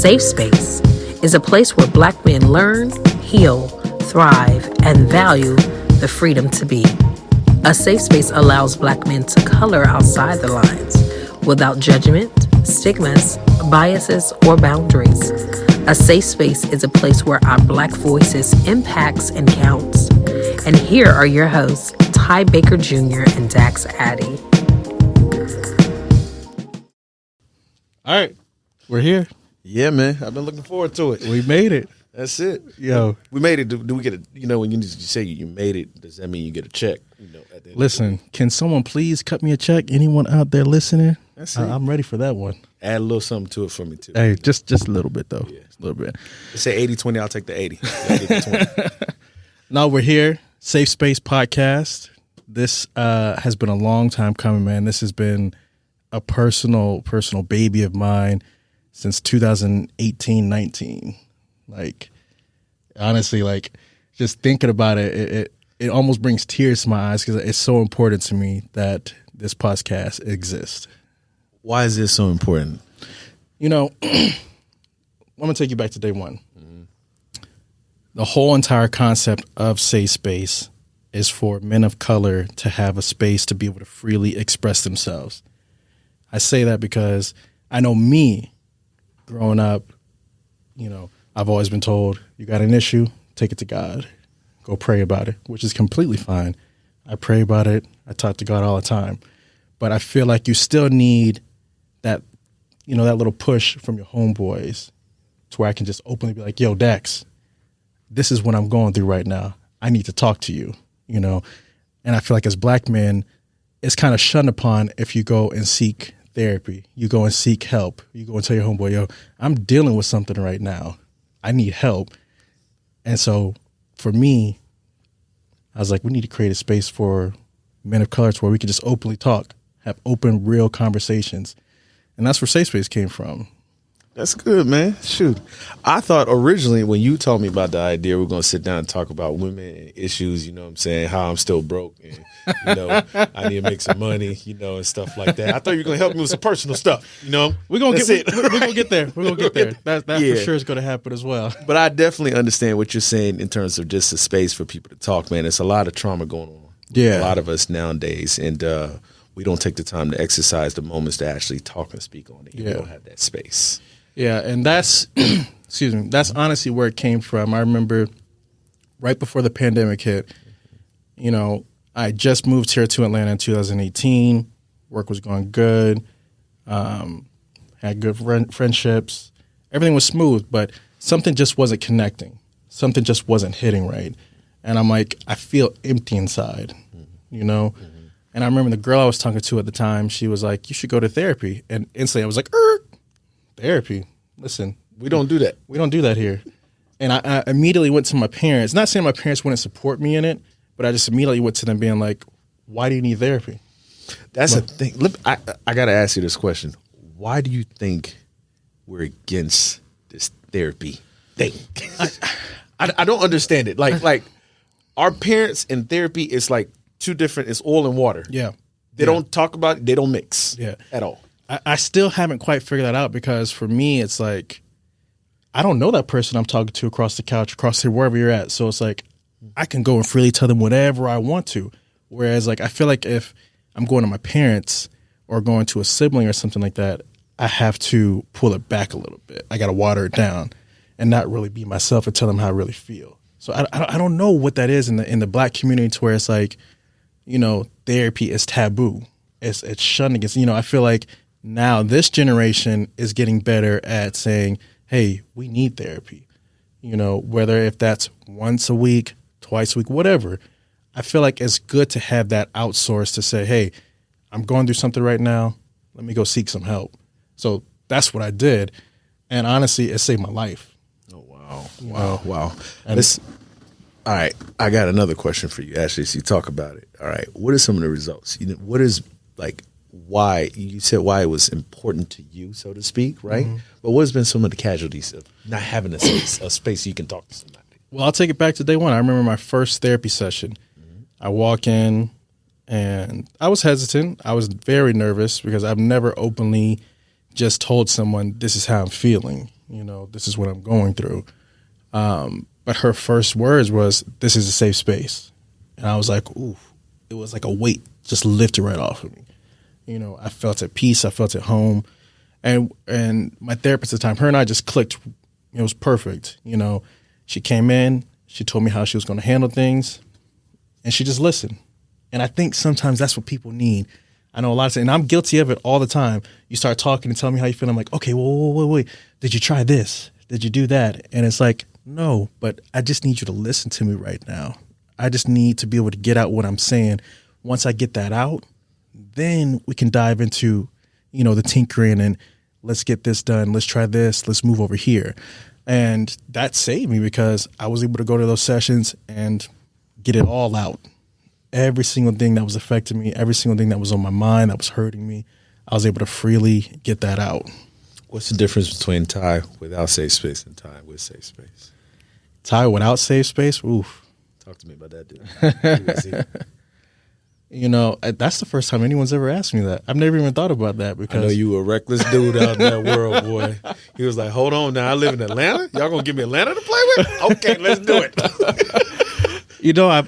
safe space is a place where Black men learn, heal, thrive, and value the freedom to be. A safe space allows Black men to color outside the lines without judgment, stigmas, biases, or boundaries. A safe space is a place where our Black voices impacts and counts. And here are your hosts, Ty Baker Jr. and Dax Addy. All right, we're here. Yeah, man. I've been looking forward to it. We made it. That's it. Yo. We made it. Do we get a, when you say you made it, does that mean you get a check? At the end Listen, can someone please cut me a check? Anyone out there listening? That's it. I'm ready for that one. Add a little something to it for me, too. Hey, just a little bit, though. Yeah. A little bit. Let's say 80-20, I'll take the 80. I'll get the 20. Now we're here, Safe Space Podcast. This has been a long time coming, man. This has been a personal baby of mine since 2018-19. Like, honestly, like, just thinking about it, it almost brings tears to my eyes because it's so important to me that this podcast exists. Why is this so important? You know, I'm going to take you back to day one. Mm-hmm. The whole entire concept of safe space is for men of color to have a space to be able to freely express themselves. I say that because I know me growing up, you know, I've always been told, you got an issue, take it to God. Go pray about it, which is completely fine. I pray about it. I talk to God all the time. But I feel like you still need that, you know, that little push from your homeboys to where I can just openly be like, yo, Dax, this is what I'm going through right now. I need to talk to you, you know. And I feel like as Black men, it's kind of shunned upon if you go and seek therapy. You go and seek help. You go and tell your homeboy, yo, I'm dealing with something right now. I need help. And so for me, I was like, we need to create a space for men of color to where we can just openly talk, have open, real conversations. And that's where Safe Space came from. That's good, man. Shoot. I thought originally when you told me about the idea, we're going to sit down and talk about women and issues, you know what I'm saying, how I'm still broke and, you know, I need to make some money, you know, and stuff like that. I thought you were going to help me with some personal stuff, you know. We're going to get there. We're going to get there. That for sure is going to happen as well. But I definitely understand what you're saying in terms of just a space for people to talk, man. There's a lot of trauma going on. Yeah. A lot of us nowadays. And we don't take the time to exercise the moments to actually talk and speak on it. You don't have that space. Yeah, and that's, excuse me, that's honestly where it came from. I remember right before the pandemic hit, you know, I just moved here to Atlanta in 2018. Work was going good. Had good friendships. Everything was smooth, but something just wasn't connecting. Something just wasn't hitting right. And I'm like, I feel empty inside, you know? Mm-hmm. And I remember the girl I was talking to at the time, she was like, you should go to therapy. And instantly I was like, therapy. Listen, we don't do that. We don't do that here. And I immediately went to my parents. Not saying my parents wouldn't support me in it, but I just immediately went to them being like, why do you need therapy? That's the thing. I got to ask you this question. Why do you think we're against this therapy thing? I don't understand it. Like our parents and therapy is like two different, it's oil and water. Yeah. They don't talk about it. They don't mix at all. I still haven't quite figured that out because for me, it's like, I don't know that person I'm talking to across the couch, across here, wherever you're at. So it's like, I can go and freely tell them whatever I want to. Whereas like, I feel like if I'm going to my parents or going to a sibling or something like that, I have to pull it back a little bit. I got to water it down and not really be myself and tell them how I really feel. So I don't know what that is in the Black community to where it's like, you know, therapy is taboo. It's shunned against, you know, I feel like now this generation is getting better at saying, hey, we need therapy, you know, whether if that's once a week, twice a week, whatever. I feel like it's good to have that outsourced to say, hey, I'm going through something right now. Let me go seek some help. So that's what I did. And honestly, it saved my life. Oh, wow. Wow. And all right. I got another question for you, Ashley. So you talk about it. All right. What are some of the results? You know, what is like, why you said why it was important to you, so to speak, right? Mm-hmm. But what has been some of the casualties of not having a space you can talk to somebody? Well, I'll take it back to day one. I remember my first therapy session. Mm-hmm. I walk in and I was hesitant. I was very nervous because I've never openly just told someone this is how I'm feeling. this is what I'm going through. But her first words was, "This is a safe space." And I was like, ooh, it was like a weight just lifted right off of me. I felt at peace. I felt at home. And my therapist at the time, her and I just clicked. It was perfect. She came in, she told me how she was going to handle things, and she just listened. And I think sometimes that's what people need. I know a lot of times, and I'm guilty of it all the time. You start talking and telling me how you feel. I'm like, okay, wait. Did you try this? Did you do that? And it's like, no, but I just need you to listen to me right now. I just need to be able to get out what I'm saying. Once I get that out, then we can dive into, the tinkering and let's get this done. Let's try this. Let's move over here. And that saved me because I was able to go to those sessions and get it all out. Every single thing that was affecting me, every single thing that was on my mind, that was hurting me, I was able to freely get that out. What's the difference between Ty without safe space and Ty with safe space? Ty without safe space? Oof. Talk to me about that, dude. That's the first time anyone's ever asked me that. I've never even thought about that because I know you a reckless dude out in that world, boy. He was like, hold on now, I live in Atlanta? Y'all gonna give me Atlanta to play with? Okay, let's do it.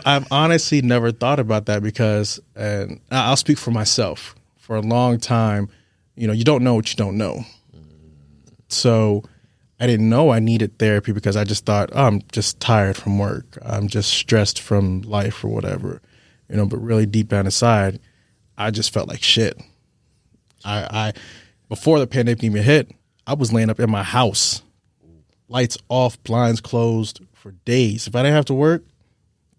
I've honestly never thought about that because, and I'll speak for myself. For a long time, you don't know what you don't know. So I didn't know I needed therapy because I just thought, oh, I'm just tired from work. I'm just stressed from life or whatever. But really deep down inside, I just felt like shit. I before the pandemic even hit, I was laying up in my house, lights off, blinds closed for days. If I didn't have to work,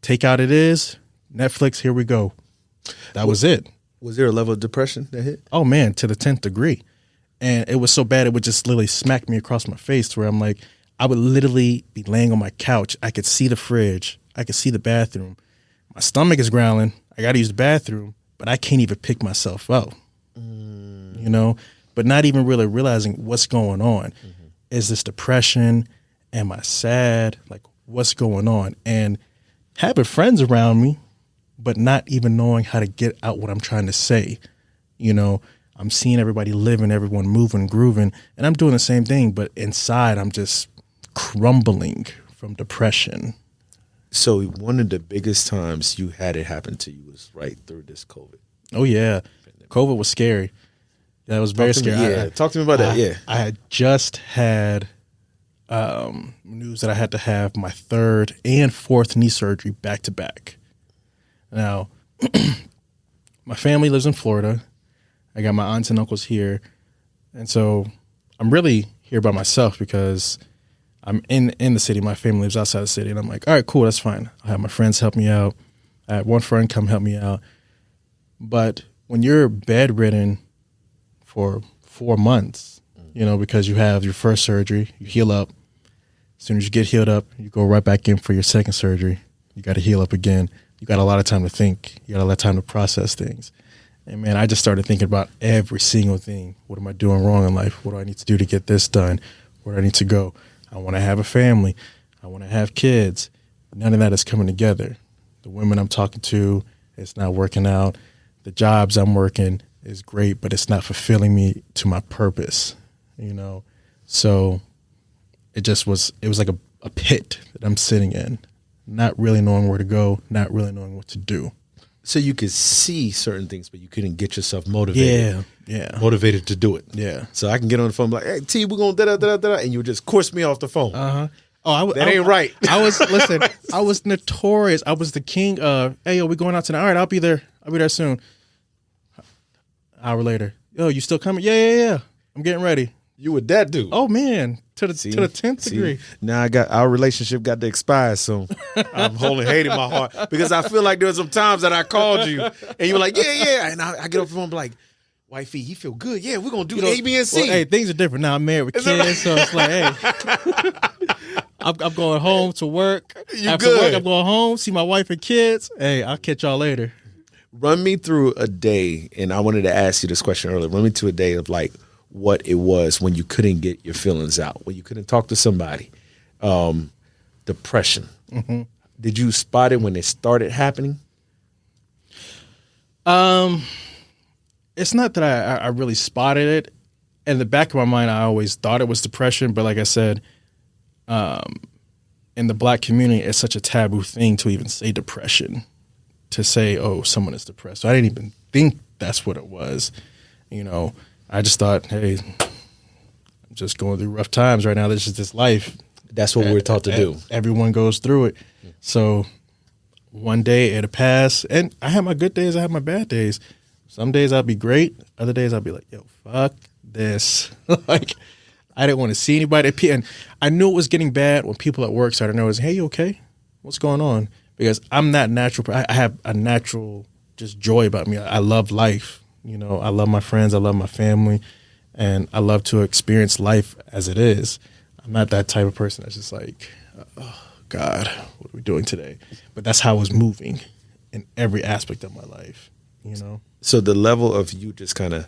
takeout it is, Netflix, here we go. That was it. Was there a level of depression that hit? Oh, man, to the 10th degree. And it was so bad, it would just literally smack me across my face to where I'm like, I would literally be laying on my couch. I could see the fridge. I could see the bathroom. My stomach is growling. I got to use the bathroom, but I can't even pick myself up, but not even really realizing what's going on. Mm-hmm. Is this depression? Am I sad? Like, what's going on? And having friends around me, but not even knowing how to get out what I'm trying to say. I'm seeing everybody living, everyone moving, grooving, and I'm doing the same thing, but inside I'm just crumbling from depression. So one of the biggest times you had it happen to you was right through this COVID. Oh, yeah. COVID was scary. That was very scary. Talk to me about that. Yeah. I had just had news that I had to have my third and fourth knee surgery back to back. Now, my family lives in Florida. I got my aunts and uncles here. And so I'm really here by myself because I'm in the city. My family lives outside the city. And I'm like, all right, cool, that's fine. I have my friends help me out. I had one friend come help me out. But when you're bedridden for 4 months, because you have your first surgery, you heal up. As soon as you get healed up, you go right back in for your second surgery. You got to heal up again. You got a lot of time to think. You got a lot of time to process things. And, man, I just started thinking about every single thing. What am I doing wrong in life? What do I need to do to get this done? Where do I need to go? I want to have a family. I want to have kids. None of that is coming together. The women I'm talking to, it's not working out. The jobs I'm working is great, but it's not fulfilling me to my purpose, So it was like a pit that I'm sitting in, not really knowing where to go, not really knowing what to do. So you could see certain things, but you couldn't get yourself motivated. Yeah. Motivated to do it. Yeah. So I can get on the phone and be like, hey, T, we're going to da-da-da-da-da, and you would just course me off the phone. Uh-huh. Oh, that ain't right. I was notorious. I was the king of, hey, yo, we going out tonight. All right, I'll be there soon. Hour later. Yo, you still coming? Yeah. I'm getting ready. You were that dude. Oh, man. To the 10th degree. Now our relationship got to expire soon. I'm holding hate in my heart because I feel like there were some times that I called you and you were like, yeah. And I get off the phone and be like, wifey, he feel good. Yeah, we're going to do A, B, and C. Well, hey, things are different. Now I'm married with kids, so it's like, hey, I'm going home to work. After work, I'm going home, see my wife and kids. Hey, I'll catch y'all later. Run me through a day, and I wanted to ask you this question earlier. Run me through a day of like what it was when you couldn't get your feelings out, when you couldn't talk to somebody. Depression. Mm-hmm. Did you spot it when it started happening? It's not that I really spotted it. in the back of my mind, I always thought it was depression. But like I said, in the Black community, it's such a taboo thing to even say depression, to say, oh, someone is depressed. So I didn't even think that's what it was. You know, I just thought, hey, I'm just going through rough times right now. This is this life. That's what we're taught to do. Everyone goes through it. So one day it'll pass. And I have my good days. I have my bad days. Some days I'll be great. Other days I'll be like, yo, fuck this. Like, I didn't want to see anybody. And I knew it was getting bad when people at work started noticing, hey, you okay? What's going on? Because I'm not natural. I have a natural just joy about me. I love life. You know, I love my friends. I love my family. And I love to experience life as it is. I'm not that type of person that's just like, oh, God, what are we doing today? But that's how I was moving in every aspect of my life, you know? So the level of you just kind of,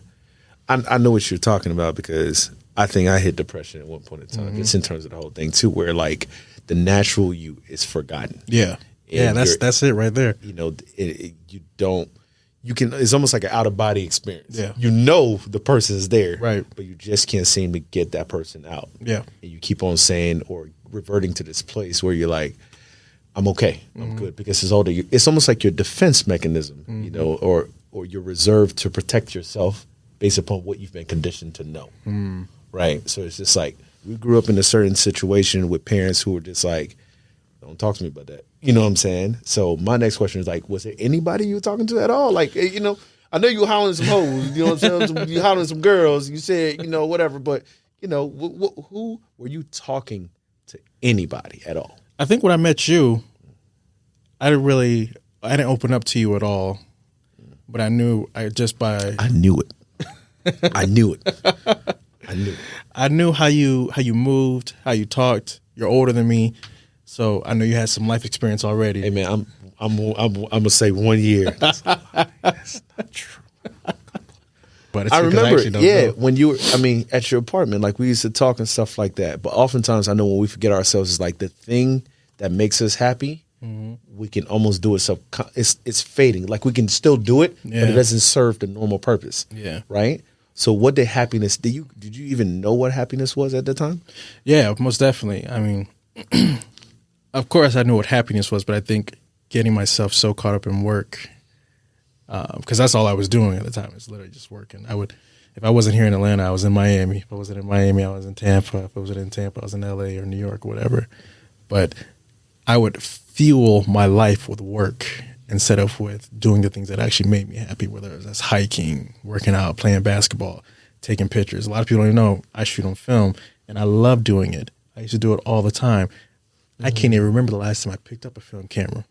I know what you're talking about, because I think I hit depression at one point in time, just in terms of the whole thing too, where like the natural you is forgotten. Yeah. And that's it right there. You know, you can, it's almost like an out of body experience. Yeah. You know, the person is there, Right. but you just can't seem to get that person out. Yeah. And you keep on saying or reverting to this place where you're like, I'm okay, I'm good, because it's older. It's almost like your defense mechanism, you know, or your reserve to protect yourself based upon what you've been conditioned to know. Right. So it's just like, we grew up in a certain situation with parents who were just like, don't talk to me about that. You know what I'm saying? So my next question is like, was there anybody you were talking to at all? Like, you know, I know you were hollering some hoes, you know what I'm saying? You hollering some girls, you said, you know, whatever, but, you know, who were you talking to anybody at all? I think when I met you, I didn't open up to you at all, but I knew I knew it. I knew it. I knew how you moved, how you talked. You're older than me, so I knew you had some life experience already. Hey man, I'm gonna say 1 year. That's not true. But it's I remember, know. when you were, at your apartment, like we used to talk and stuff like that. But oftentimes, I know when we forget ourselves, is like the thing that makes us happy. We can almost do it. It's fading. Like we can still do it, but it doesn't serve the normal purpose. Yeah. Right. So what did happiness? Did you even know what happiness was at the time? Yeah, most definitely. I mean, of course I knew what happiness was, but I think getting myself so caught up in work, because that's all I was doing at the time. It's literally just working. If I wasn't here in Atlanta, I was in Miami. If I wasn't in Miami, I was in Tampa. If I wasn't in Tampa, I was in LA or New York or whatever. But I would fuel my life with work instead of with doing the things that actually made me happy, whether it was hiking, working out, playing basketball, taking pictures. A lot of people don't even know I shoot on film, and I love doing it. I used to do it all the time. I can't even remember the last time I picked up a film camera.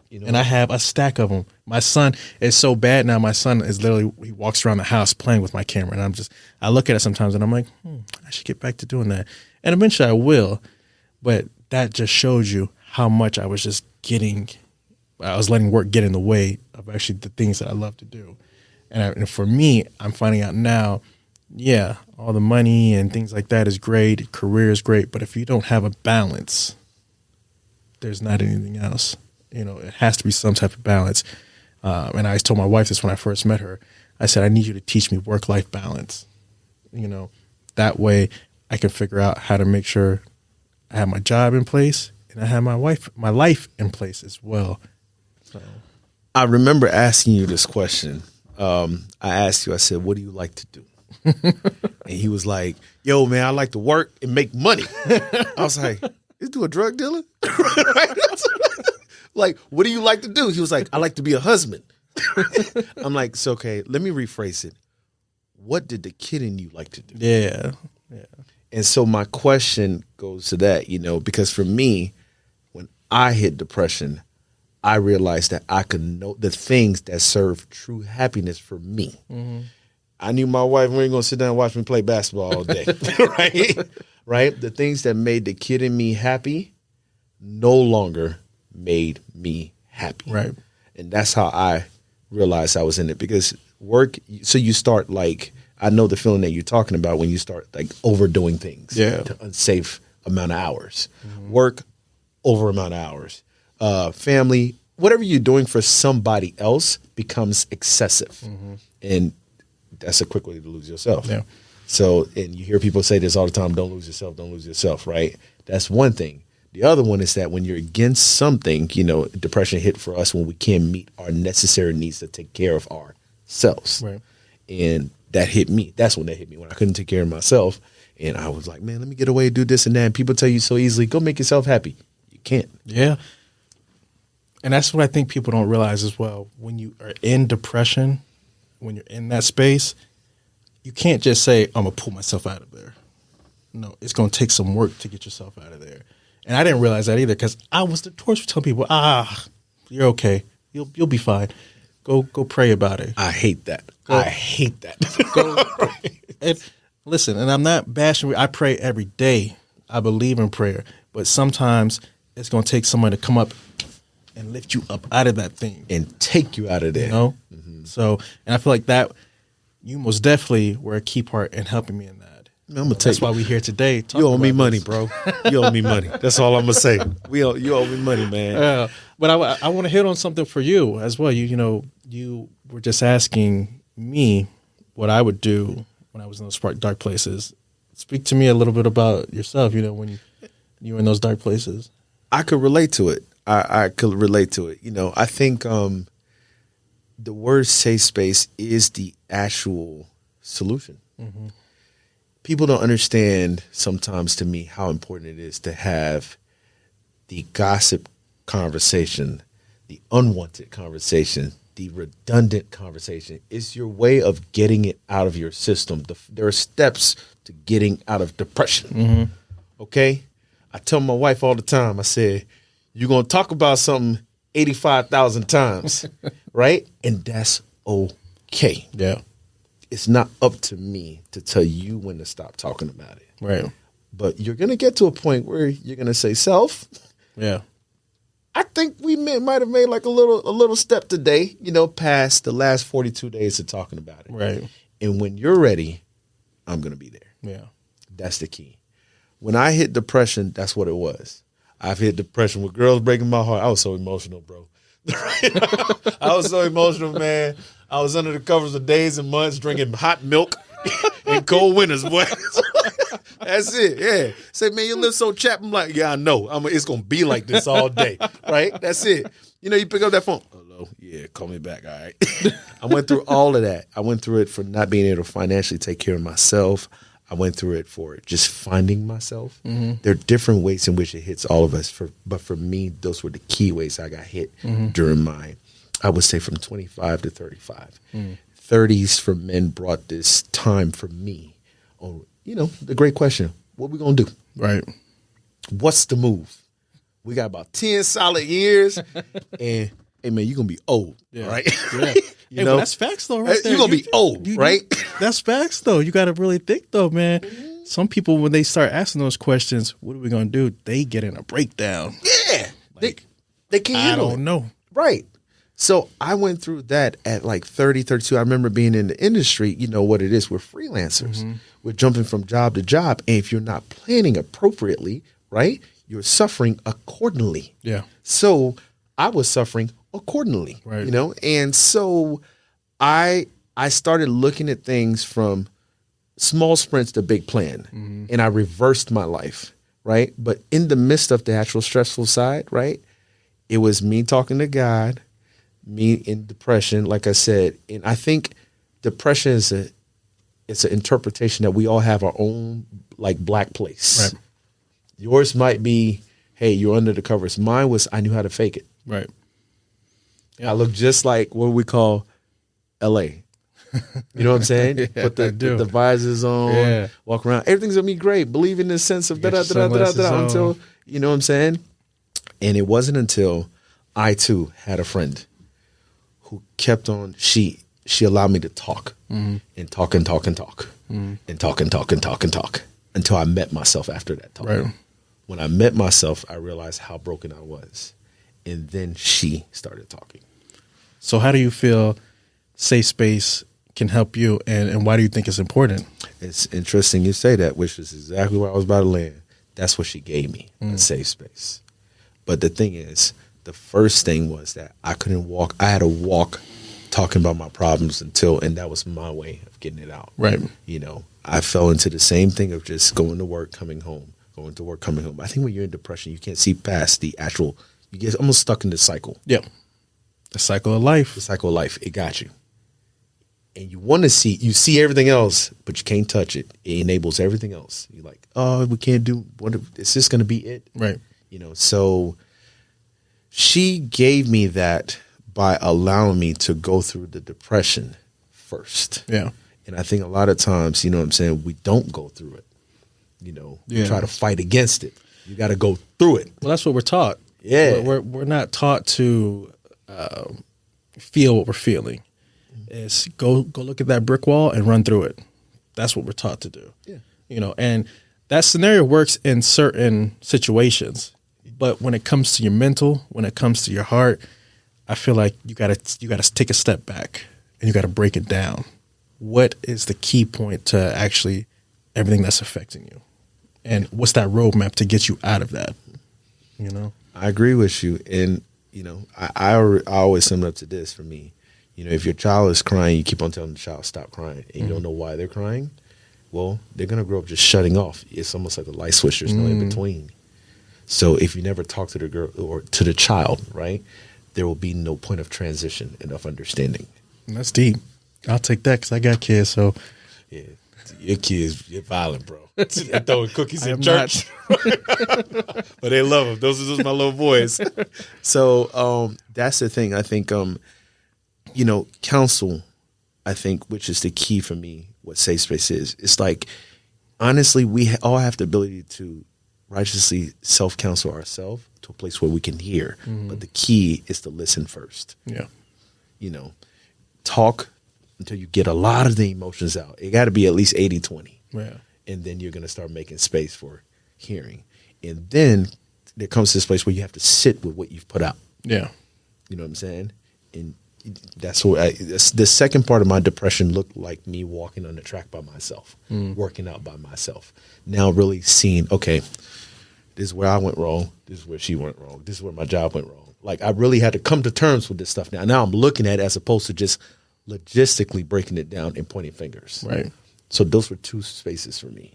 You know, and I have a stack of them. My son is so bad now. My son is literally, he walks around the house playing with my camera, and I look at it sometimes and I'm like, I should get back to doing that. And eventually I will, but that just shows you how much I was letting work get in the way of actually the things that I love to do. And for me, I'm finding out now, yeah, all the money and things like that is great. Career is great. But if you don't have a balance, there's not anything else. You know, it has to be some type of balance. And I told my wife this when I first met her. I said, I need you to teach me work-life balance. You know, that way I can figure out how to make sure I have my job in place and I have my life in place as well. So I remember asking you this question. I asked you, I said, what do you like to do? And he was like, yo, man, I like to work and make money. I was like, is you a drug dealer? Like, what do you like to do? He was like, I like to be a husband. I'm like, so, okay, let me rephrase it. What did the kid in you like to do? Yeah. And so my question goes to that, you know, because for me, when I hit depression, I realized that I could know the things that serve true happiness for me. I knew my wife wasn't going to sit down and watch me play basketball all day, right? Right? The things that made the kid in me happy no longer made me happy. Right. And that's how I realized I was in it, because work, so you start like, I know the feeling that you're talking about when you start like overdoing things to unsafe amount of hours. Work, over amount of hours. Family, whatever you're doing for somebody else becomes excessive. And that's a quick way to lose yourself. Yeah. So, and you hear people say this all the time, don't lose yourself, right? That's one thing. The other one is that when you're against something, depression hit for us when we can't meet our necessary needs to take care of ourselves. Right. And that hit me. That's when that hit me, when I couldn't take care of myself. And I was like, man, let me get away, do this and that. And people tell you so easily, go make yourself happy. You can't. Yeah. And that's what I think people don't realize as well. When you are in depression, when you're in that space, you can't just say, I'm going to pull myself out of there. No, it's going to take some work to get yourself out of there. And I didn't realize that either, because I was the torch for telling people, you're okay. You'll be fine. Go pray about it. I hate that. I hate that. And listen, and I'm not bashing. I pray every day. I believe in prayer. But sometimes it's going to take someone to come up and lift you up out of that thing. And take you out of there. Mm-hmm. So, and I feel like that, you most definitely were a key part in helping me in that. That's why we're here today. You owe me money, bro. You owe me money. That's all I'm gonna say. You owe me money, man. But I want to hit on something for you as well. You were just asking me what I would do when I was in those dark places. Speak to me a little bit about yourself. When you were in those dark places. I could relate to it. I could relate to it. I think the word safe space is the actual solution. Mm-hmm. People don't understand sometimes, to me, how important it is to have the gossip conversation, the unwanted conversation, the redundant conversation. It's your way of getting it out of your system. There are steps to getting out of depression. Mm-hmm. Okay? I tell my wife all the time, I said, you're going to talk about something 85,000 times, right? And that's okay. Yeah. It's not up to me to tell you when to stop talking about it. Right. But you're going to get to a point where you're going to say, self, yeah, I think we might have made like a little step today, past the last 42 days of talking about it. Right. And when you're ready, I'm going to be there. Yeah. That's the key. When I hit depression, that's what it was. I've hit depression with girls breaking my heart. I was so emotional, bro. I was so emotional, man. I was under the covers for days and months drinking hot milk in cold winters, boy. That's it, yeah. Say, man, you live so chapped. I'm like, yeah, I know. It's going to be like this all day, right? That's it. You pick up that phone. Hello? Yeah, call me back, all right? I went through all of that. I went through it for not being able to financially take care of myself. I went through it for just finding myself. Mm-hmm. There are different ways in which it hits all of us. But for me, those were the key ways I got hit during I would say from 25 to 35. 30s for men brought this time for me on, the great question, what we going to do? Right. What's the move? We got about 10 solid years and, hey, man, you're going to be old, right? Yeah. Well, that's facts, though, right there. You're going to be old, right? That's facts, though. You got to really think, though, man. Mm-hmm. Some people, when they start asking those questions, what are we going to do? They get in a breakdown. Yeah. They can't handle it. I don't know. Right. So I went through that at like 30, 32. I remember being in the industry, you know what it is. We're freelancers. Mm-hmm. We're jumping from job to job. And if you're not planning appropriately, right, you're suffering accordingly. Yeah. So I was suffering accordingly, right. And so I started looking at things from small sprints to big plan, and I reversed my life, right? But in the midst of the actual stressful side, right, it was me talking to God, me in depression, like I said, and I think depression is it's an interpretation that we all have our own like black place. Right. Yours might be, hey, you're under the covers. Mine was I knew how to fake it. Right. Yeah. I look just like what we call L.A. You know what I'm saying? Yeah, Put the visors on, walk around. Everything's gonna be great. Believe in this sense of da-da-da-da-da-da until, you know what I'm saying? And it wasn't until I too had a friend who kept on. She allowed me to talk and talk and talk and talk and talk and talk and talk and talk until I met myself after that talk. Right. When I met myself, I realized how broken I was. And then she started talking. So how do you feel safe space can help you, and why do you think it's important? It's interesting you say that, which is exactly where I was about to land. That's what she gave me, a safe space. But the thing is, the first thing was that I couldn't walk. I had to walk talking about my problems and that was my way of getting it out. Right. I fell into the same thing of just going to work, coming home, going to work, coming home. I think when you're in depression, you can't see past the actual, you get almost stuck in this cycle. Yeah. The cycle of life. The cycle of life. It got you. And you want to see, you see everything else, but you can't touch it. It enables everything else. You're like, oh, we can't do, what? Is this going to be it? Right. You know, so she gave me that by allowing me to go through the depression first. Yeah. And I think a lot of times, you know what I'm saying, we don't go through it. You know, Yeah. we try to fight against it. You got to go through it. Well, that's what we're taught. Yeah. We're not taught to feel what we're feeling. It's go look at that brick wall and run through it. That's what we're taught to do. Yeah. You know, and that scenario works in certain situations, but when it comes to your mental, when it comes to your heart, I feel like you gotta take a step back and you gotta break it down. What is the key point to actually everything that's affecting you, and what's that roadmap to get you out of that? You know, I agree with you. And, you know, I always sum it up to this for me. You know, if your child is crying, you keep on telling the child, stop crying, and you don't know why they're crying, well, they're going to grow up just shutting off. It's almost like a light switch. There's no in between. So if you never talk to the girl or to the child, right, there will be no point of transition and of understanding. and that's deep. I'll take that because I got kids. So Yeah, your kids, you're violent, bro. They're throwing cookies I in am church. But they love them. Those are my little boys. So that's the thing. I think, you know, counsel, I think, which is the key for me, what safe space is. It's like, honestly, we all have the ability to righteously self-counsel ourselves to a place where we can hear. But the key is to listen first. yeah, You know, talk until you get a lot of the emotions out. It got to be at least 80-20. yeah, And then you're going to start making space for hearing. And then there comes this place where you have to sit with what you've put out. yeah, You know what I'm saying? And that's what the second part of my depression looked like me walking on the track by myself, working out by myself. Now really seeing, okay, this is where I went wrong. This is where she went wrong. This is where my job went wrong. Like I really had to come to terms with this stuff now. Now I'm looking at it as opposed to just logistically breaking it down and pointing fingers. right, So those were two spaces for me.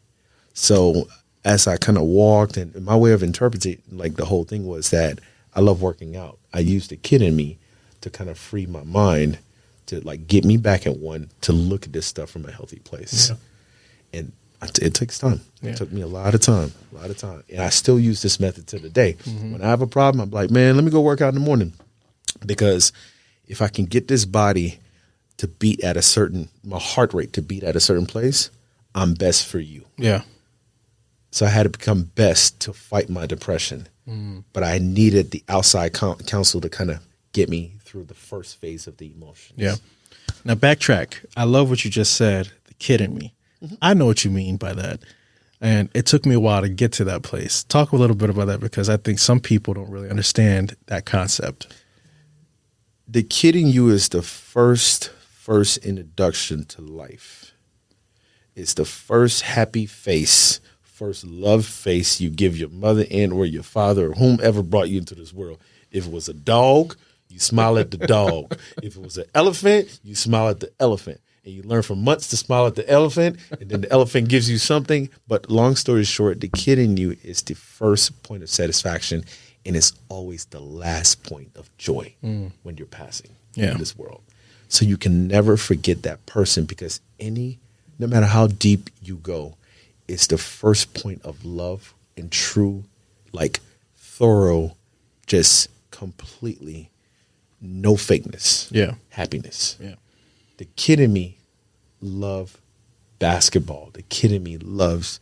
So as I kind of walked, and my way of interpreting like the whole thing was that I love working out. I used the kid in me to kind of free my mind, to like get me back at one, to look at this stuff from a healthy place. Yeah. And it takes time. Yeah. It took me a lot of time. And I still use this method to the day. When I have a problem, I'm like, man, let me go work out in the morning. Because if I can get this body to beat at my heart rate to beat at a certain place, I'm best for you. yeah, So I had to become best to fight my depression. But I needed the outside counsel to kind of get me through the first phase of the emotions. yeah. Now backtrack. I love what you just said. The kid in me. I know what you mean by that. And it took me a while to get to that place. Talk a little bit about that because I think some people don't really understand that concept. The kid in you is the first introduction to life. It's the first happy face, first love face you give your mother and or your father or whomever brought you into this world. If it was a dog, you smile at the dog. If it was an elephant, you smile at the elephant. And you learn for months to smile at the elephant, and then the elephant gives you something. But long story short, the kid in you is the first point of satisfaction, and it's always the last point of joy when you're passing in this world. So you can never forget that person because no matter how deep you go, it's the first point of love and true, like thorough, just completely no fakeness. Yeah. Happiness. Yeah. The kid in me love basketball. The kid in me loves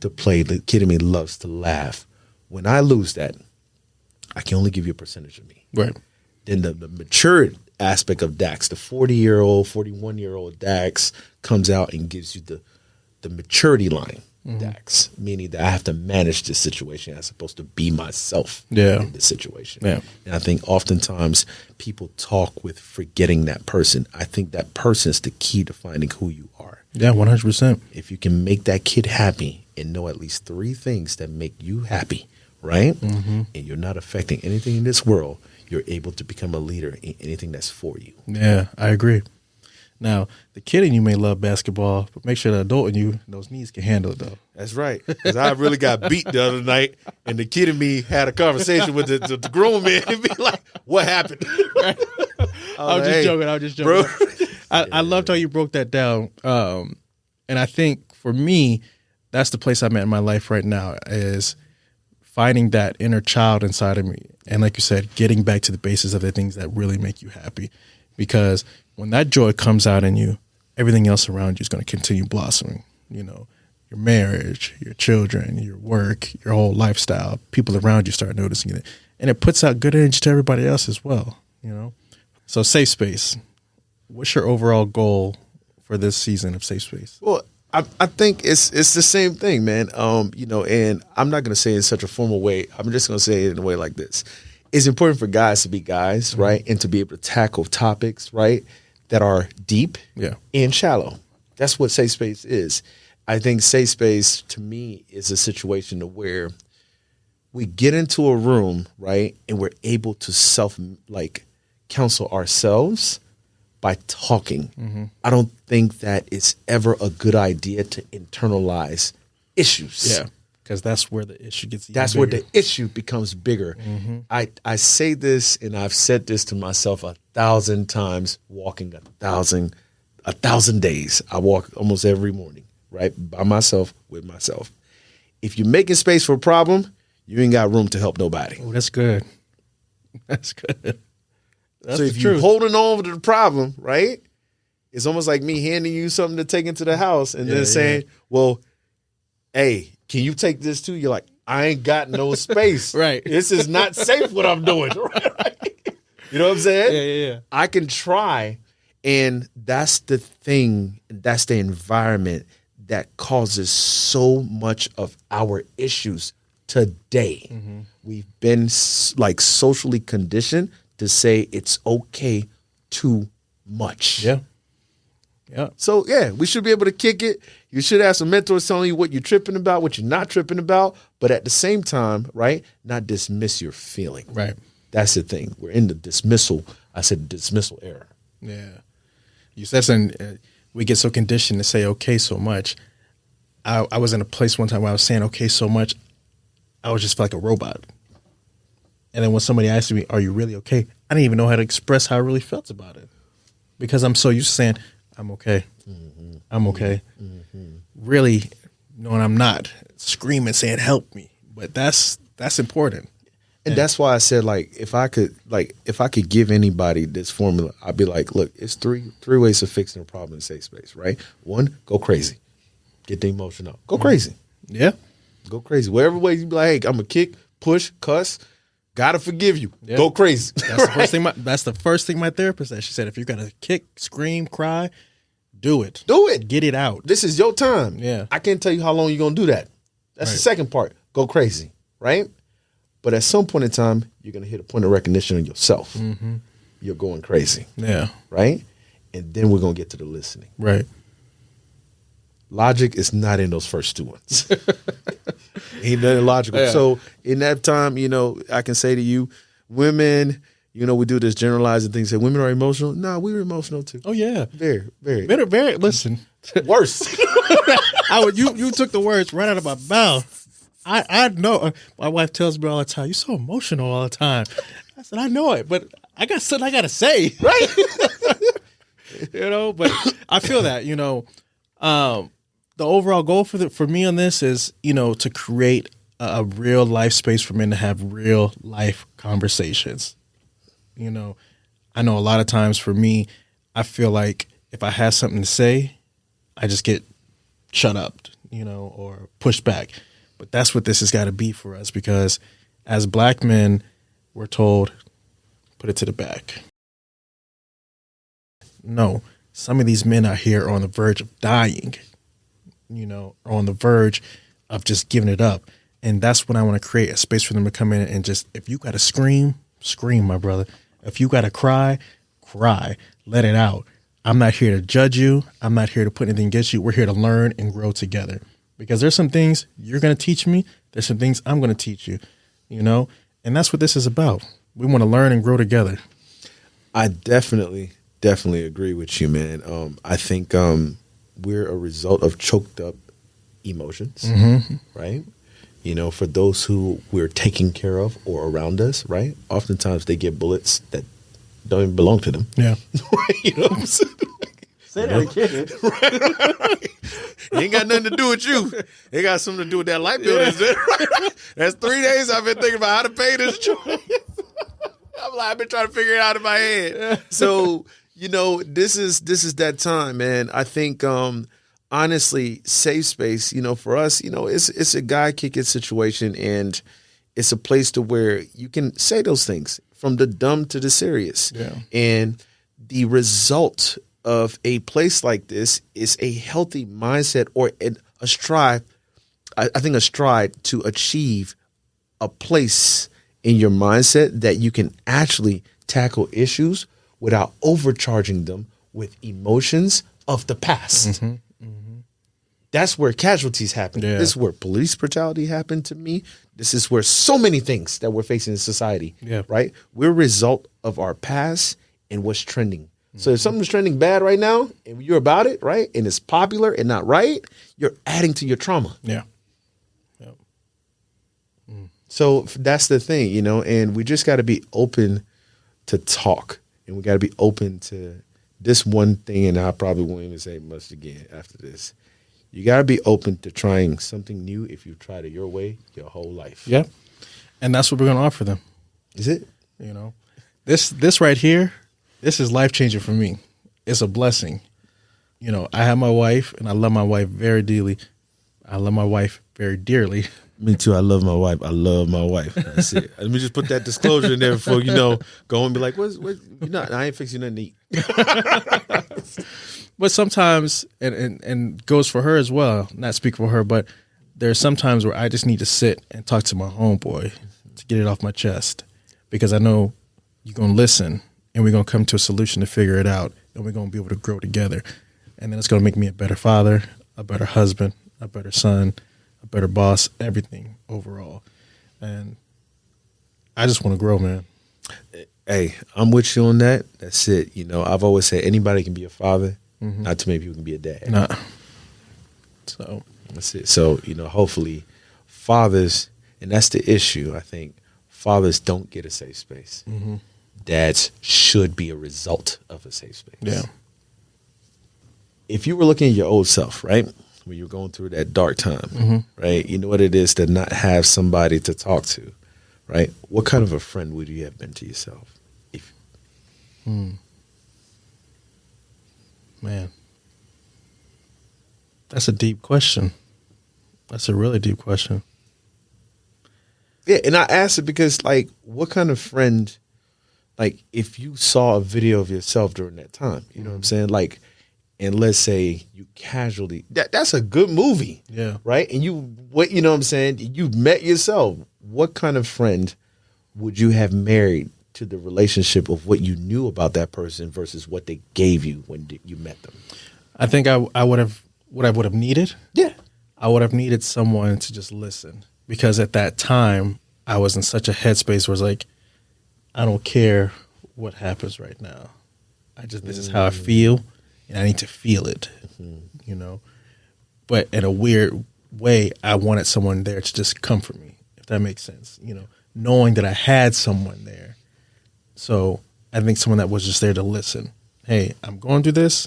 to play. The kid in me loves to laugh. When I lose that, I can only give you a percentage of me. Right. Then the mature aspect of Dax, the 40-year-old, 41-year-old Dax comes out and gives you the maturity line, Dax, meaning that I have to manage this situation as opposed to be myself in this situation. Yeah. And I think oftentimes people talk with forgetting that person. I think that person is the key to finding who you are. Yeah, 100%. If you can make that kid happy and know at least 3 things that make you happy, right? And you're not affecting anything in this world, you're able to become a leader in anything that's for you. Yeah, I agree. Now, the kid in you may love basketball, but make sure the adult in you, those knees can handle it, though. That's right. Because I really got beat the other night, and the kid in me had a conversation with the grown man and be like, "What happened?" I was just joking. I was just joking. Bro. I loved how you broke that down. And I think for me, that's the place I'm at in my life right now, is finding that inner child inside of me. And like you said, getting back to the basis of the things that really make you happy. Because when that joy comes out in you, everything else around you is going to continue blossoming. You know, your marriage, your children, your work, your whole lifestyle, people around you start noticing it. And it puts out good energy to everybody else as well, you know. So Safe Space, what's your overall goal for this season of Safe Space? Well, I think it's the same thing, man. You know, and I'm not going to say it in such a formal way. I'm just going to say it in a way like this. It's important for guys to be guys, right? And to be able to tackle topics, right, that are deep and shallow. That's what Safe Space is. I think Safe Space, to me, is a situation where we get into a room, right, and we're able to counsel ourselves by talking. I don't think that it's ever a good idea to internalize issues. Yeah, because that's where the issue gets even That's bigger. where the issue becomes bigger. I say this, and I've said this to myself 1,000 times, walking 1,000 days. I walk almost every morning, right, by myself, with myself. If you're making space for a problem, you ain't got room to help nobody. Oh, that's good. That's good. That's so if you're holding on to the problem, right, it's almost like me handing you something to take into the house and then saying, well, hey, can you take this too? You're like, I ain't got no space. Right. This is not safe what I'm doing. Right? You know what I'm saying? Yeah. I can try. And that's the thing. That's the environment that causes so much of our issues today. We've been socially conditioned to say it's okay too much. Yeah. So, we should be able to kick it. You should have some mentors telling you what you're tripping about, what you're not tripping about. But at the same time, right, not dismiss your feeling. Right. That's the thing. We're in the dismissal. I said dismissal era. Yeah. You said something, we get so conditioned to say okay so much. I was in a place one time where I was saying okay so much, I was just like a robot. And then when somebody asked me, are you really okay? I didn't even know how to express how I really felt about it. Because I'm so used to saying, I'm okay. I'm okay. Really knowing I'm not. Screaming, saying, help me. But that's important. And that's why I said, if I could give anybody this formula, I'd be like, look, it's three ways of fixing a problem in Safe Space, right? One, go crazy. Get the emotion out. Go crazy. Yeah. Go crazy. Whatever way you be like, hey, I'm going to kick, push, cuss, gotta forgive you. Yeah. Go crazy. That's the first thing. That's the first thing my therapist said. She said, if you're gonna kick, scream, cry, do it. Do it. Get it out. This is your time. Yeah. I can't tell you how long you're gonna do that. That's the second part. Go crazy, right? But at some point in time, you're gonna hit a point of recognition of yourself. You're going crazy. Yeah. Right? And then we're gonna get to the listening. Right. Logic is not in those first two ones. Ain't nothing logical. Yeah. So in that time, I can say to you, women, we do this generalizing thing. Say women are emotional. No, we're emotional too. Oh yeah. Very, very. Very. Listen. Worse. You took the words right out of my mouth. I know. My wife tells me all the time, you're so emotional all the time. I said, I know it, but I got something I got to say. Right. But I feel that, the overall goal for me on this is, to create a real life space for men to have real life conversations. I know a lot of times for me, I feel like if I have something to say, I just get shut up, or pushed back. But that's what this has got to be for us, because as black men, we're told, put it to the back. No, some of these men out here are on the verge of dying, are on the verge of just giving it up. And that's when I want to create a space for them to come in and just, if you got to scream, scream, my brother. If you got to cry, cry, let it out. I'm not here to judge you. I'm not here to put anything against you. We're here to learn and grow together, because there's some things you're going to teach me. There's some things I'm going to teach you, and that's what this is about. We want to learn and grow together. I definitely definitely agree with you, man. I think we're a result of choked up emotions, right? You know, for those who we're taking care of or around us, right? Oftentimes they get bullets that don't even belong to them. Yeah. You know what I'm saying? Say that again. Right. Ain't got nothing to do with you. It got something to do with that light bill. Right? That's 3 days I've been thinking about how to pay this choice. I've been trying to figure it out in my head. So, you know, this is that time, man. I think honestly, safe space, you know, for us, you know, it's a guy kicking situation, and it's a place to where you can say those things from the dumb to the serious. Yeah. And the result of a place like this is a healthy mindset, or a stride. I think a stride to achieve a place in your mindset that you can actually tackle issues without overcharging them with emotions of the past. That's where casualties happen. Yeah. This is where police brutality happened to me. This is where so many things that we're facing in society, right? We're a result of our past and what's trending. So if something's trending bad right now and you're about it, right, and it's popular and not right, you're adding to your trauma. Yeah. So that's the thing, you know, and we just got to be open to talk, and we got to be open to this one thing, and I probably won't even say much again after this. You got to be open to trying something new if you've tried it your way your whole life. Yeah. And that's what we're going to offer them. Is it? You know, this right here, this is life-changing for me. It's a blessing. You know, I have my wife, and I love my wife very dearly. I love my wife very dearly. Me too. I love my wife. I love my wife. That's it. Let me just put that disclosure in there before, you know, go and be like, what you not? I ain't fixing nothing to eat. But sometimes, and goes for her as well, not speak for her, but there's sometimes where I just need to sit and talk to my homeboy to get it off my chest, because I know you're going to listen, and we're going to come to a solution to figure it out, and we're going to be able to grow together. And then it's going to make me a better father, a better husband, a better son, a better boss, everything overall. And I just want to grow, man. Hey, I'm with you on that. That's it. You know, I've always said anybody can be a father. Not too many people can be a dad. Nah. So that's it. So, you know, hopefully fathers, and that's the issue, I think, fathers don't get a safe space. Dads should be a result of a safe space. Yeah. If you were looking at your old self, right, when you were going through that dark time, right, you know what it is to not have somebody to talk to, right? What kind of a friend would you have been to yourself? Man, that's a deep question. That's a really deep question. Yeah, and I asked it because, like, what kind of friend, like, if you saw a video of yourself during that time, you know what I'm saying? Like, and let's say you casually, that's a good movie. Yeah. Right? And you know what I'm saying? You met yourself. What kind of friend would you have married to the relationship of what you knew about that person versus what they gave you when you met them? I think I would have, what I would have needed. Yeah. I would have needed someone to just listen, because at that time I was in such a headspace where it's like, I don't care what happens right now. This is how I feel, and I need to feel it, you know. But in a weird way, I wanted someone there to just comfort me, if that makes sense, you know, knowing that I had someone there. So I think someone that was just there to listen. Hey, I'm going through this.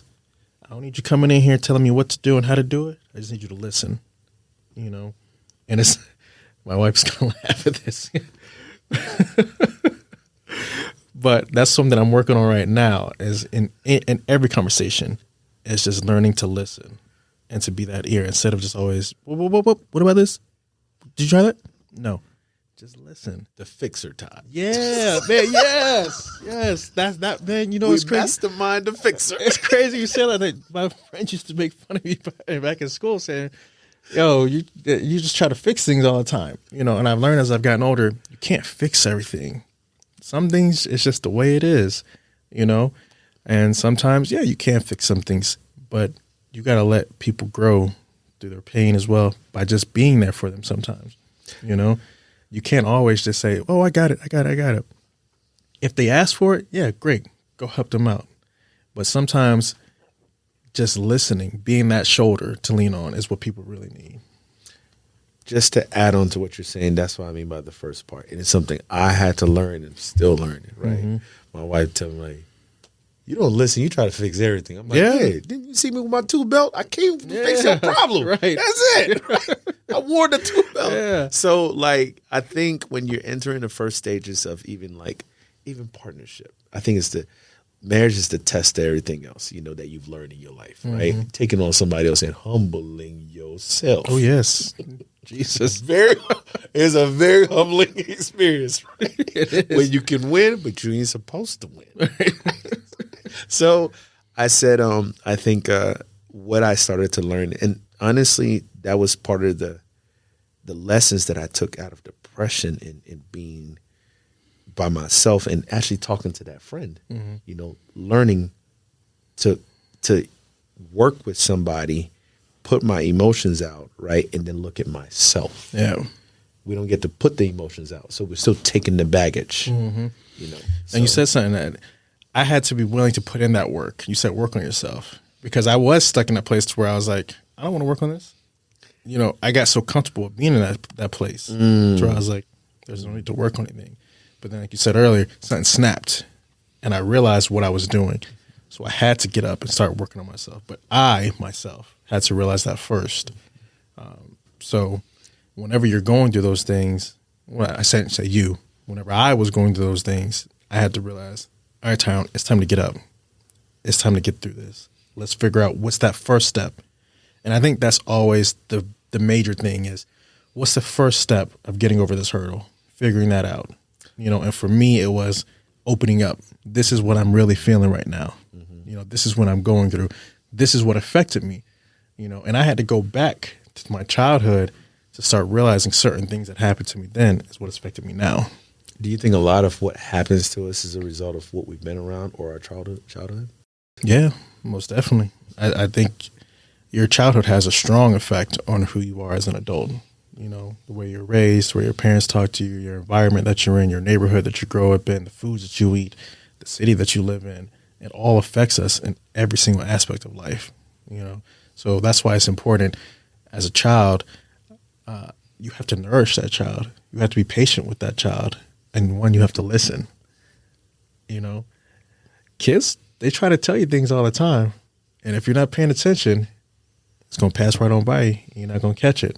I don't need you coming in here telling me what to do and how to do it. I just need you to listen, you know. And it's, my wife's going to laugh at this. But that's something I'm working on right now, is in every conversation, is just learning to listen and to be that ear instead of just always, what about this? Did you try that? No. Just listen. The fixer, Todd. Yeah, man, yes. That's that, man. You know, We it's crazy. mastermind the fixer. It's crazy you say that. My friends used to make fun of me back in school, saying, yo, you just try to fix things all the time. You know, and I've learned as I've gotten older, you can't fix everything. Some things, it's just the way it is, you know. And sometimes, yeah, you can fix some things, but you got to let people grow through their pain as well by just being there for them sometimes, you know. You can't always just say, oh, I got it. If they ask for it, yeah, great. Go help them out. But sometimes just listening, being that shoulder to lean on is what people really need. Just to add on to what you're saying, that's what I mean by the first part. And it's something I had to learn and still learning, right? My wife tell me, like, you don't listen, you try to fix everything. I'm like, hey, didn't you see me with my tool belt? I came to fix your problem. Right. That's it. Right? I wore the tool belt. Yeah. So, like, I think when you're entering the first stages of even partnership, I think marriage is the test to everything else, that you've learned in your life, right? Taking on somebody else and humbling yourself. Oh, yes. Jesus. It's a very humbling experience, right? When you can win, but you ain't supposed to win. So I said, I think what I started to learn, and honestly, that was part of the lessons that I took out of depression and being by myself and actually talking to that friend, learning to work with somebody, put my emotions out, right, and then look at myself. Yeah. We don't get to put the emotions out, so we're still taking the baggage, So. And you said something that I had to be willing to put in that work. You said work on yourself, because I was stuck in that place where I was like, I don't want to work on this. I got so comfortable with being in that place where I was like, there's no need to work on anything. But then, like you said earlier, something snapped, and I realized what I was doing. So I had to get up and start working on myself. But I, myself, had to realize that first. So whenever you're going through those things, whenever I was going through those things, I had to realize, all right, Tyrone, it's time to get up. It's time to get through this. Let's figure out what's that first step. And I think that's always the major thing is, what's the first step of getting over this hurdle, figuring that out. And for me, it was opening up. This is what I'm really feeling right now. This is what I'm going through. This is what affected me, and I had to go back to my childhood to start realizing certain things that happened to me then is what affected me now. Do you think a lot of what happens to us is a result of what we've been around or our childhood? Yeah, most definitely. I think your childhood has a strong effect on who you are as an adult. The way you're raised, the way your parents talk to you, your environment that you're in, your neighborhood that you grow up in, the foods that you eat, the city that you live in. It all affects us in every single aspect of life. So that's why it's important as a child, you have to nourish that child. You have to be patient with that child. And one, you have to listen. Kids, they try to tell you things all the time. And if you're not paying attention, it's going to pass right on by you. You're not going to catch it.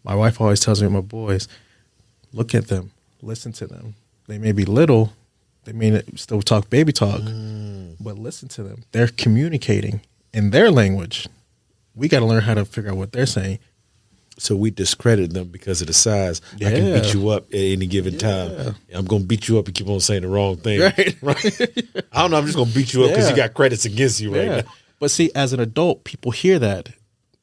My wife always tells me, my boys, look at them, listen to them. They may be little, they may still talk baby talk, but listen to them. They're communicating in their language. We got to learn how to figure out what they're saying. So we discredit them because of the size. I can beat you up at any given time. I'm going to beat you up and keep on saying the wrong thing. Right? I don't know. I'm just going to beat you up because you got credits against you right now. But see, as an adult, people hear that.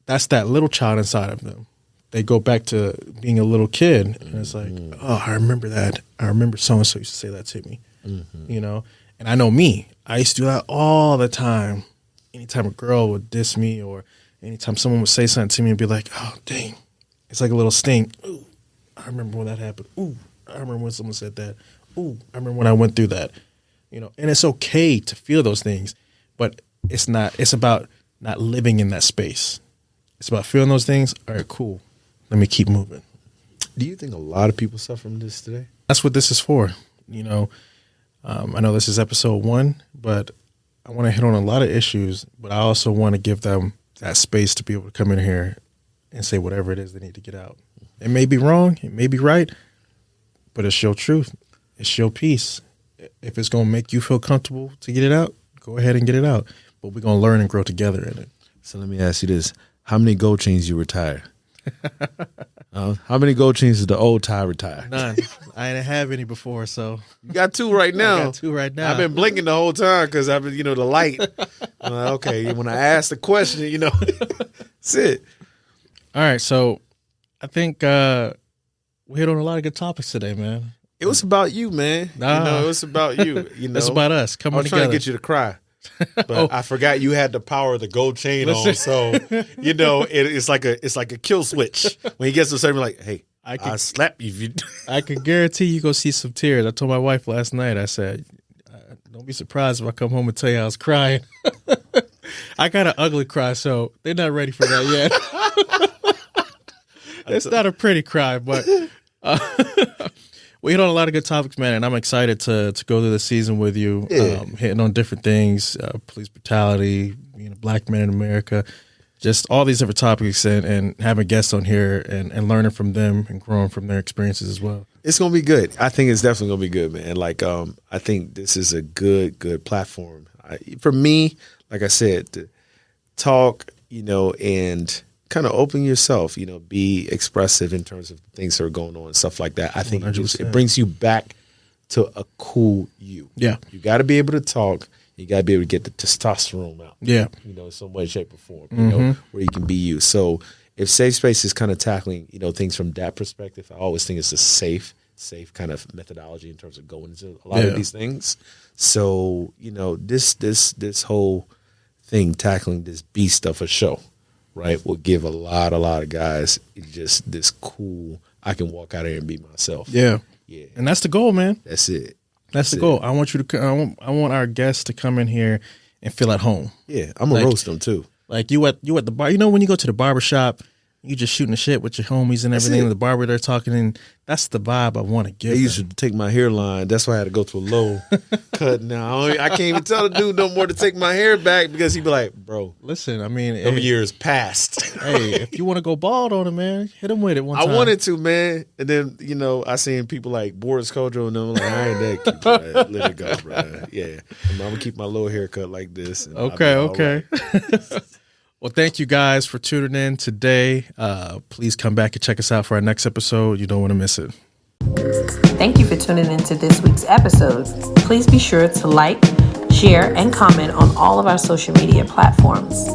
That's that little child inside of them. They go back to being a little kid, and it's like, oh, I remember that. I remember so-and-so used to say that to me, And I know me. I used to do that all the time. Anytime a girl would diss me or anytime someone would say something to me and be like, oh, dang. It's like a little sting. Ooh, I remember when that happened. Ooh, I remember when someone said that. Ooh, I remember when I went through that. And it's okay to feel those things, but it's about not living in that space. It's about feeling those things. All right, cool. Let me keep moving. Do you think a lot of people suffer from this today? That's what this is for. I know this is episode 1, but I want to hit on a lot of issues, but I also want to give them that space to be able to come in here and say whatever it is they need to get out. It may be wrong. It may be right, but it's your truth. It's your peace. If it's going to make you feel comfortable to get it out, go ahead and get it out. But we're going to learn and grow together in it. So let me ask you this. How many gold chains you retire? How many gold chains did the old Ty retire? None. I didn't have any before, so. You got 2 right now. I got 2 right now. I've been blinking the whole time because I've been, the light. I'm like, okay, when I ask the question, that's it. All right, so I think we hit on a lot of good topics today, man. It was about you, man. It was about you. It's about us coming together. I was trying to get you to cry. But I forgot you had the power of the gold chain on, so it's like a kill switch. When he gets to a certain, like, hey, I'll slap you. I can guarantee you go see some tears. I told my wife last night. I said, Don't be surprised if I come home and tell you I was crying. I got an ugly cry, so they're not ready for that yet. It's not a pretty cry, but we hit on a lot of good topics, man, and I'm excited to go through the season with you, hitting on different things, police brutality, black men in America, just all these different topics, and having guests on here and learning from them and growing from their experiences as well. It's going to be good. I think it's definitely going to be good, man. Like, I think this is a good platform. For me, like I said, to talk, and kind of open yourself, be expressive in terms of things that are going on and stuff like that. I think it brings you back to a cool you. Yeah. You got to be able to talk. You got to be able to get the testosterone out. Yeah. In some way, shape, or form, where you can be you. So if Safe Space is kind of tackling, things from that perspective, I always think it's a safe kind of methodology in terms of going into a lot of these things. So, this whole thing, tackling this beast of a show, right, will give a lot of guys just this cool, I can walk out here and be myself. Yeah. Yeah. And that's the goal, man. That's it. That's the goal. I want you to. I want our guests to come in here and feel at home. Yeah, I'm gonna roast them too. Like you at the bar. When you go to the barber shop, you just shooting the shit with your homies and everything. And the barber, they're talking, and that's the vibe I want to give. They used to take my hairline. That's why I had to go to a low cut now. I can't even tell the dude no more to take my hair back because he'd be like, "Bro, listen, them years passed." Hey, if you want to go bald on him, man, hit him with it one time. I wanted to, man. And then, I seen people like Boris Kodjoe and them like, I ain't that cute, bro. Let it go, bro. Yeah. I'm going to keep my little haircut like this. Okay. Right. Well, thank you guys for tuning in today. Please come back and check us out for our next episode. You don't want to miss it. Thank you for tuning into this week's episode. Please be sure to like, share, and comment on all of our social media platforms.